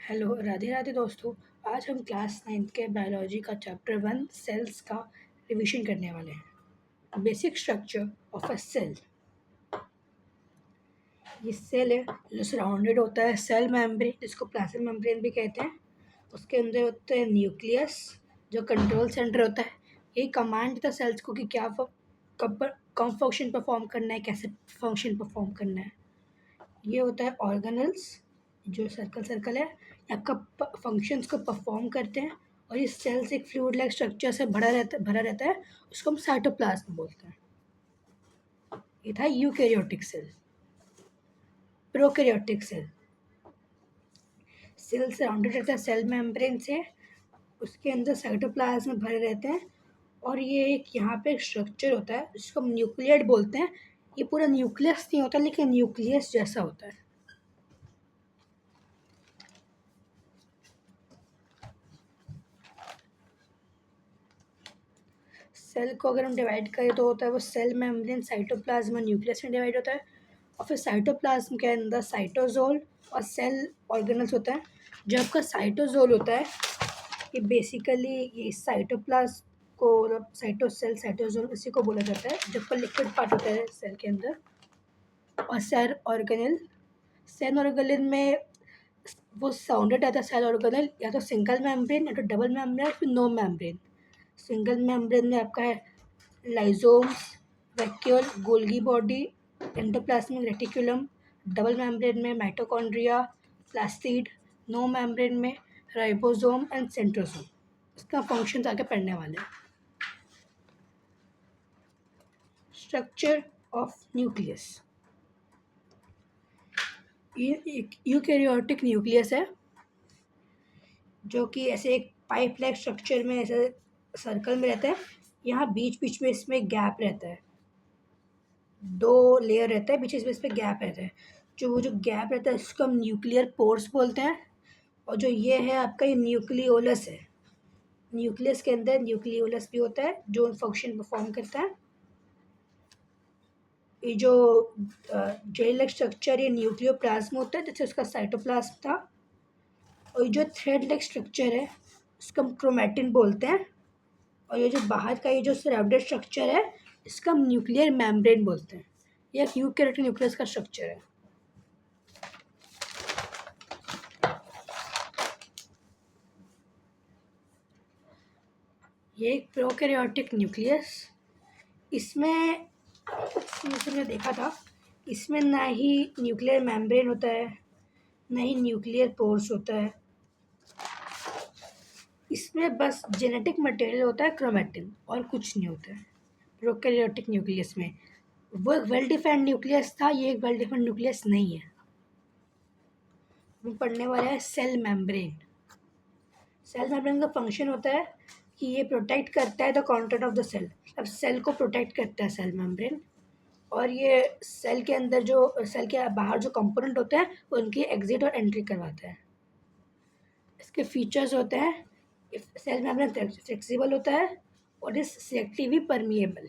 Hello, Radhe Radhe दोस्तों। आज हम क्लास 9th के बायोलॉजी का चैप्टर 1 सेल्स का रिवीजन करने वाले हैं। Basic structure of a cell. ये सेल है जो सराउंडेड होता है सेल मेम्ब्रेन, जिसको प्लाज्मा मेम्ब्रेन भी कहते हैं। उसके अंदर होता है न्यूक्लियस, जो कंट्रोल सेंटर होता है। ये कमांड देता है सेल्स को कि क्या कब कम फंक्शन परफॉर्म करना है, कैसे फंक्शन परफॉर्म करना है। ये होता है ऑर्गेनल्स, जो सर्कल सर्कल है, या कब फंक्शंस को परफॉर्म करते हैं। और ये सेल्स एक फ्लूइड लाइक स्ट्रक्चर से भरा रहता है। उसको हम साइटोप्लाज्म बोलते हैं। ये था eukaryotic cell. Prokaryotic cell, cell surrounded रहता है सेल मेम्ब्रेन से। उसके अंदर साइटोप्लाज्म भरे रहते हैं। और ये एक यहाँ पे एक स्ट्रक्चर होता है जिसको हम न्यूक्लियड बोलते हैं। ये पूरा न्यूक्लियस नहीं होता, लेकिन न्यूक्लियस जैसा होता है। सेल को अगर हम डिवाइड करें तो होता है वो सेल मेम्ब्रेन, साइटोप्लाज्म, न्यूक्लियस में डिवाइड होता है। और फिर साइटोप्लाज्म के अंदर साइटोजोल और सेल ऑर्गेनल्स होता है। जो आपका साइटोजोल होता है, ये बेसिकली ये साइटोप्लाज्म को, मतलब साइटोसेल साइटोजोल इसी को बोला जाता है, जब का लिक्विड पार्ट होता है सेल के अंदर। और सेल ऑर्गेनल में वो साउंडेड आता है सेल ऑर्गेनल, या तो सिंगल मेम्ब्रेन, या तो डबल मेम्ब्रेन, फिर नो मेम्ब्रेन। सिंगल मेम्ब्रेन में आपका है लाइजोम्स, vacuole, Golgi body, endoplasmic reticulum. Double membrane में माइटोकॉन्ड्रिया, प्लास्टिड। नो मेम्ब्रेन में राइबोसोम एंड सेंट्रोसोम। इसका फंक्शन आगे पढ़ने वाले हैं। Structure of nucleus. ये एक यूकैरियोटिक न्यूक्लियस है, जो कि ऐसे एक पाइप लाइक स्ट्रक्चर में ऐसे सर्कल में रहता है। यहाँ बीच बीच में इसमें गैप रहता है, 2 लेयर रहता है, बीच में इस पे गैप रहता है। वो जो गैप रहता है इसको हम न्यूक्लियर पोर्स बोलते हैं। और जो ये है आपका, ये न्यूक्लियोलस है। न्यूक्लियस के अंदर न्यूक्लियोलस भी होता है जो फंक्शन परफॉर्म करता है। ये जो जेल लाइक स्ट्रक्चर, ये न्यूक्लियोप्लाज्म होता है, जैसे उसका साइटोप्लाज्म था। और ये जो थ्रेड लाइक स्ट्रक्चर है उसको हम क्रोमैटिन बोलते हैं। और ये जो बाहर का ये जो सराउंडेड स्ट्रक्चर है, इसका हम न्यूक्लियर मेम्ब्रेन बोलते हैं। ये एक यूकैरियोटिक न्यूक्लियस का स्ट्रक्चर है। ये एक प्रोकैरियोटिक न्यूक्लियस। इसमें हमने देखा था, इसमें ना ही न्यूक्लियर मेम्ब्रेन होता है, ना ही न्यूक्लियर पोर्स होता है। इसमें बस जेनेटिक मटेरियल होता है, क्रोमैटिन, और कुछ नहीं होता है प्रोकैरियोटिक न्यूक्लियस में। वो एक वेल डिफाइंड न्यूक्लियस था, ये एक वेल डिफाइंड न्यूक्लियस नहीं है। हम पढ़ने वाले हैं सेल मेम्ब्रेन। सेल मेम्ब्रेन का फंक्शन होता है कि ये प्रोटेक्ट करता है the content of the cell. अब सेल को प्रोटेक्ट करता है सेल मेम्ब्रेन। और ये सेल के अंदर जो सेल के बाहर जो कंपोनेंट होते हैं उनकी एग्जिट और एंट्री करवाता है। इसके फीचर्स होते हैं, सेल मेम्ब्रेन फ्लेक्सिबल होता है और is selectively permeable.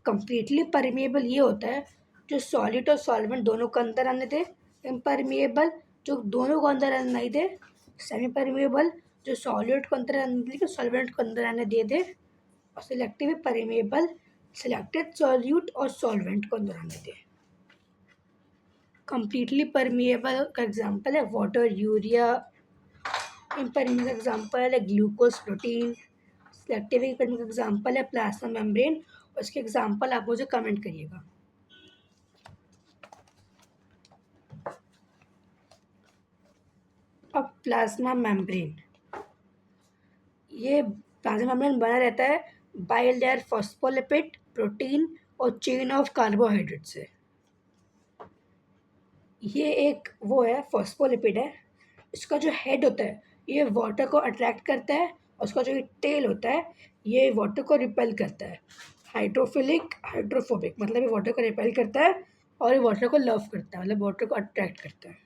Completely permeable ये होता है जो सॉलिड और सॉल्वेंट दोनों को अंदर आने दे। इम्परमिएबल जो दोनों को अंदर आने नहीं दे। सेमी परमिएबल जो सॉलिड को अंदर आने दे, सॉल्वेंट को अंदर आने दे दे। और सिलेक्टिवली परमिएबल सिलेक्टेड सॉल्यूट और सॉल्वेंट को अंदर आने दे। कंप्लीटली परमिएबल का एग्जांपल है वाटर, यूरिया। इम्परमिएबल का एग्जांपल है ग्लूकोज, प्रोटीन। सिलेक्टिव का एग्जांपल है प्लाज्मा मेम्ब्रेन। और इसके एग्जांपल आप मुझे कमेंट करिएगा। अब प्लाज्मा मेम्ब्रेन, ये प्लाज्मा मेम्ब्रेन बना रहता है बाई लेयर फॉस्फोलिपिड, प्रोटीन और चेन ऑफ कार्बोहाइड्रेट से। ये एक वो है फॉस्फोलिपिड है। इसका जो हेड होता है ये वाटर को अट्रैक्ट करता है, और उसका जो टेल होता है ये वाटर को रिपेल करता है। हाइड्रोफिलिक, हाइड्रोफोबिक, मतलब ये वाटर को रिपेल करता है और ये वाटर को लव करता है, मतलब वाटर को अट्रैक्ट करता है।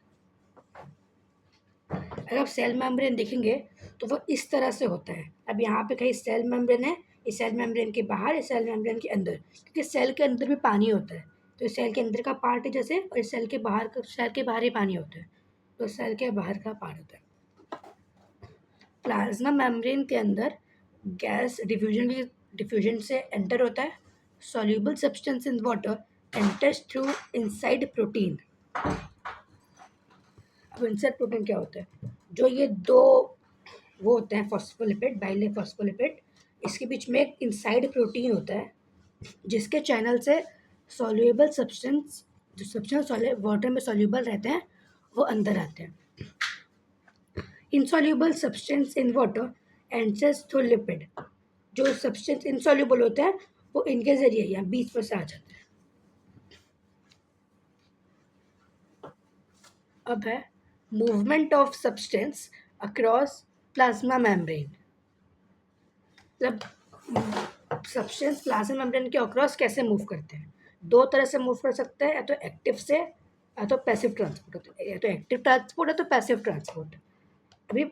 अगर आप सेल मेम्ब्रेन देखेंगे तो वो इस तरह से होता है। अब यहाँ पे कहीं सेल मेम्ब्रेन है, इस सेल मेम्ब्रेन के बाहर, इस सेल मेम्ब्रेन के अंदर, क्योंकि सेल के अंदर भी पानी होता है। तो इस सेल के अंदर का पार्ट है जैसे, और इस सेल के बाहर ही पानी होता है। तो सेल के बाहर का पार्ट होता है। प्लाज्मा मेम्ब्रेन के अंदर गैस डिफ्यूजन से एंटर होता है। Soluble substance in water enters through inside protein. अब इनसाइड प्रोटीन क्या होता है? जो ये दो वो होते हैं फॉस्फोलिपिड, बाइले फॉस्फोलिपिड, इसके बीच में एक इनसाइड प्रोटीन होता है जिसके चैनल से सॉल्यूबल सब्सटेंस, जो सब्सटेंस वाटर में सॉल्यूबल रहते हैं, वो अंदर आते हैं। Insoluble substance in water enters through lipid. जो सब्सटेंस इनसॉल्यूबल होते हैं वो इनके जरिए या बीच में से आ जाते हैं। अब है movement of substance across plasma membrane. मतलब सब्सटेंस प्लाज्मा मेम्ब्रेन के अक्रॉस कैसे मूव करते हैं? दो तरह से मूव कर सकते हैं, या तो एक्टिव से या तो पैसिव ट्रांसपोर्ट होता है। या तो एक्टिव ट्रांसपोर्ट है तो पैसिव ट्रांसपोर्ट। अभी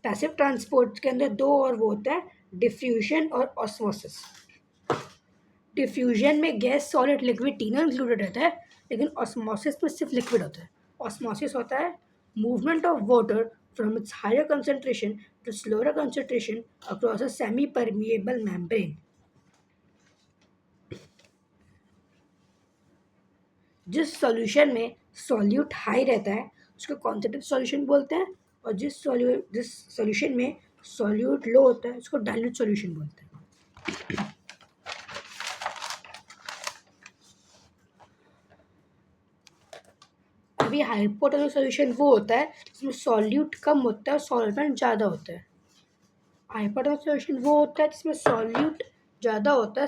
पैसिव ट्रांसपोर्ट के अंदर दो और वो होता है, डिफ्यूजन और ऑस्मोसिस। डिफ्यूजन में गैस, सॉलिड, लिक्विड तीनों इंक्लूडेड रहता है, लेकिन ऑस्मोसिस में सिर्फ लिक्विड होता है। ऑस्मोसिस होता है movement of water from its higher concentration to slower concentration across a semi permeable membrane. जिस सॉल्यूशन में सॉल्यूट हाई रहता है उसको कॉन्सेंट्रेटेड सॉल्यूशन बोलते हैं, और जिस सॉल्यूशन में सॉल्यूट लो होता है उसको डाइल्यूट सॉल्यूशन बोलते हैं। अभी हाइपोटोनिक सॉल्यूशन वो होता है जिसमें सॉल्यूट कम होता है और सॉल्वेंट ज़्यादा होता है। हाइपोटोनिक सॉल्यूशन वो होता है जिसमें सॉल्यूट ज़्यादा होता है,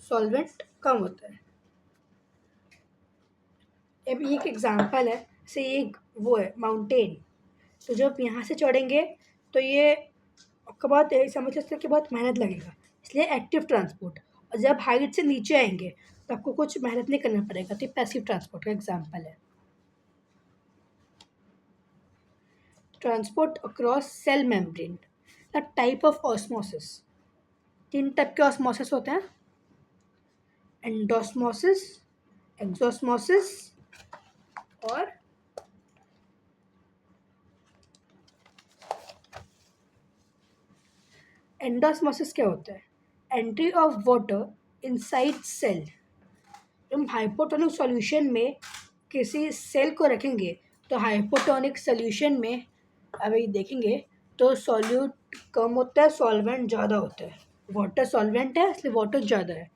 सॉल्वेंट कम होता है। अब एक एग्जांपल है, जैसे एक वो है माउंटेन, तो जब यहाँ से चढ़ेंगे तो ये आपका बहुत समझ सकते हैं कि बहुत मेहनत लगेगा, इसलिए एक्टिव ट्रांसपोर्ट। और जब हाइट से नीचे आएंगे तो आपको कुछ मेहनत नहीं करना पड़ेगा, तो ये पैसिव ट्रांसपोर्ट का एग्जांपल है। Transport across cell membrane, the type of osmosis. तीन टाइप के ऑस्मोसिस होते हैं, एंडोस्मोसिस, एक्सोस्मोसिस और एंडोस्मोसिस। क्या होता है? Entry of water inside cell. हम हाइपोटोनिक सॉल्यूशन में किसी सेल को रखेंगे तो हाइपोटोनिक सॉल्यूशन में अभी देखेंगे तो सॉल्यूट कम होता है, सॉल्वेंट ज़्यादा होता है। वाटर सॉल्वेंट है इसलिए वाटर ज़्यादा है,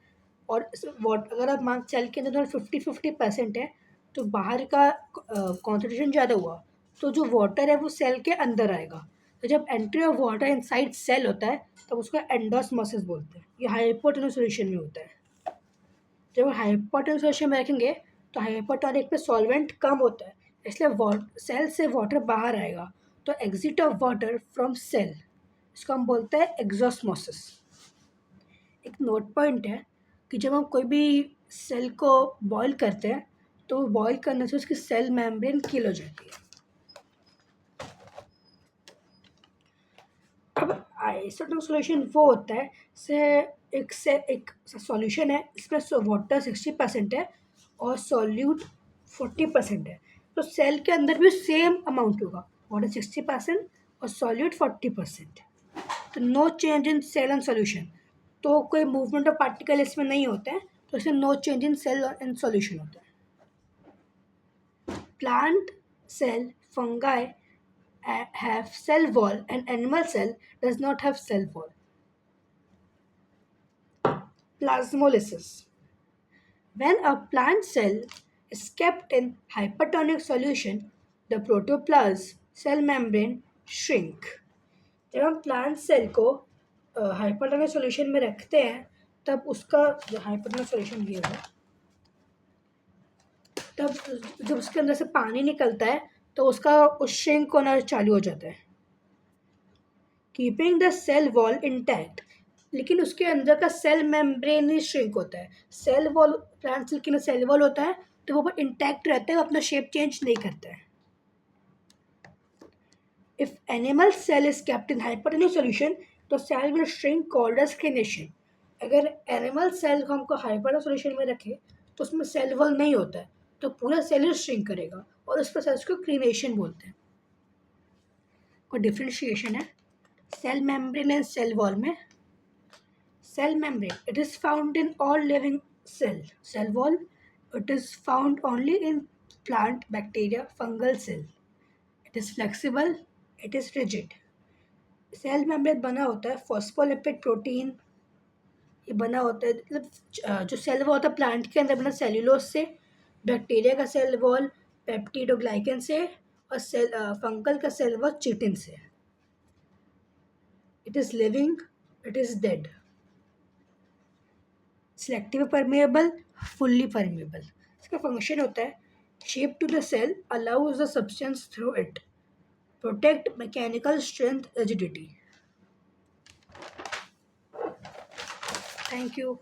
और अगर आप मान सेल के अंदर 50-50% है तो बाहर का कॉन्सेंट्रेशन ज़्यादा हुआ तो जो वाटर है वो सेल के अंदर आएगा। तो जब entry of water inside cell होता है तब उसको एंडोस्मोसिस बोलते हैं। ये हाइपोटोनिक सॉल्यूशन में होता है। जब हाइपोटोनिक सॉल्यूशन में रखेंगे तो हाइपोटोनिक पे सॉल्वेंट कम होता है, इसलिए सेल से वाटर बाहर आएगा, तो exit of water from cell, इसको हम बोलते हैं एक्सोस्मोसिस। एक नोट पॉइंट है कि जब हम कोई भी सेल को बॉईल करते हैं तो बॉईल करने से उसकी सेल मेम्ब्रेन किल हो जाती है। अब आइसोटोनिक सॉल्यूशन वो होता है एक सॉल्यूशन है इसमें वाटर 60% है और सॉल्यूट 40% है, तो सेल के अंदर भी सेम अमाउंट होगा, वाटर 60% और सॉल्यूट 40%। तो no change in cell and solution, तो कोई मूवमेंट ऑफ पार्टिकल इसमें नहीं होता है, तो इसमें no change in cell and solution होता है। Plant cell, fungi have cell wall and animal cell does not have cell wall. Plasmolysis. When a plant cell is kept in hypertonic solution, the protoplasm cell membrane shrink. जब हम plant cell को hypertonic solution में रखते हैं तब उसका जो hypertonic solution ये है, तब जब उसके अंदर से पानी निकलता है तो उसका श्रिंक होना चालू हो जाता है, keeping the cell wall intact. लेकिन उसके अंदर का सेल मेम्ब्रेन ही श्रिंक होता है। सेल वॉल प्लांट सेल के सेल वॉल होता है तो वो इंटैक्ट रहता है, अपना शेप चेंज नहीं करता है। If animal cell is kept in hypertonic solution तो cell will shrink called as crenation. अगर एनिमल सेल को हमको हाइपरटोनिक सॉल्यूशन में रखे तो उसमें सेल वॉल नहीं होता है तो पूरा सेल ही श्रिंक करेगा, और उस प्रोसेस को क्रीनेशन बोलते हैं। कोई डिफ्रेंशिएशन है cell membrane and cell wall में। Cell membrane, it is found in all living cell. Cell wall, it is found only in plant, bacteria, fungal cell. It is flexible, it is rigid. Cell membrane बना होता है phospholipid protein, ये बना होता है मतलब जो सेल वॉल होता है प्लांट के अंदर बना सेल्यूलोज से, बैक्टीरिया का सेल वॉल पेप्टिडोग्लाइकन से, और सेल फंगल का सेल वॉल चिटिन से। It is living, it is dead. Selective permeable, fully permeable. इसका फंक्शन होता है shape to the cell allows the substance through it, protect mechanical strength, rigidity. Thank you.